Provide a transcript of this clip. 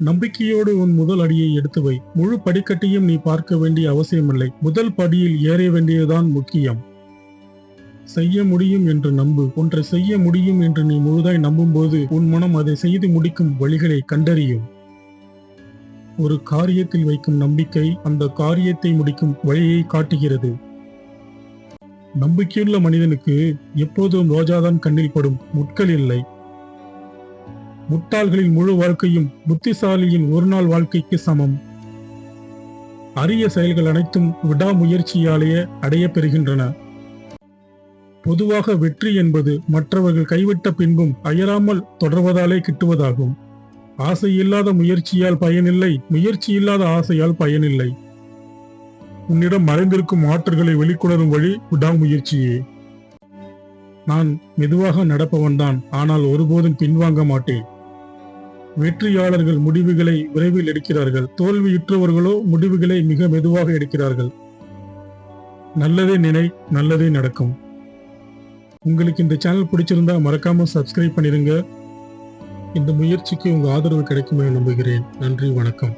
நம்பிக்கையோடு உன் முதல் அடியை எடுத்து வை. முழு படிக்கட்டையும் நீ பார்க்க வேண்டிய அவசியமில்லை. முதல் படியில் ஏற வேண்டியதுதான் முக்கியம். செய்ய முடியும் என்று நம்பு. ஒன்றை செய்ய முடியும் என்று நீ முழுதாய் நம்பும்போது உன் மனம் அதை செய்து முடிக்கும் வழிகளை கண்டறியும். ஒரு காரியத்தில் வைக்கும் நம்பிக்கை அந்த காரியத்தை முடிக்கும் வழியை காட்டுகிறது. நம்பிக்கையுள்ள மனிதனுக்கு எப்போதும் ரோஜாதான் கண்ணில் படும், முட்கள் இல்லை. முட்டாள்களின் முழு வாழ்க்கையும் புத்திசாலியின் ஒரு நாள் வாழ்க்கைக்கு சமம். அரிய செயல்கள் அனைத்தும் விடாமுயற்சியாலேயே அடைய பெறுகின்றன. பொதுவாக வெற்றி என்பது மற்றவர்கள் கைவிட்ட பின்பும் அயராமல் தொடர்வதாலே கிட்டுவதாகும். ஆசை இல்லாத முயற்சியால் பயனில்லை, முயற்சி இல்லாத ஆசையால் பயனில்லை. உன்னிடம் மறைந்திருக்கும் ஆற்றல்களை வெளிக்கொணரும் வழி விடாமுயற்சியே. நான் மெதுவாக நடப்பவன்தான், ஆனால் ஒருபோதும் பின்வாங்க மாட்டேன். வெற்றியாளர்கள் முடிவுகளை விரைவில் எடுக்கிறார்கள், தோல்வியுற்றவர்களோ முடிவுகளை மிக மெதுவாக எடுக்கிறார்கள். நல்லதே நினை, நல்லதே நடக்கும். உங்களுக்கு இந்த சேனல் பிடிச்சிருந்தா மறக்காம சப்ஸ்கிரைப் பண்ணிருங்க. இந்த முயற்சிக்கு உங்க ஆதரவு கிடைக்கும் என நம்புகிறேன். நன்றி, வணக்கம்.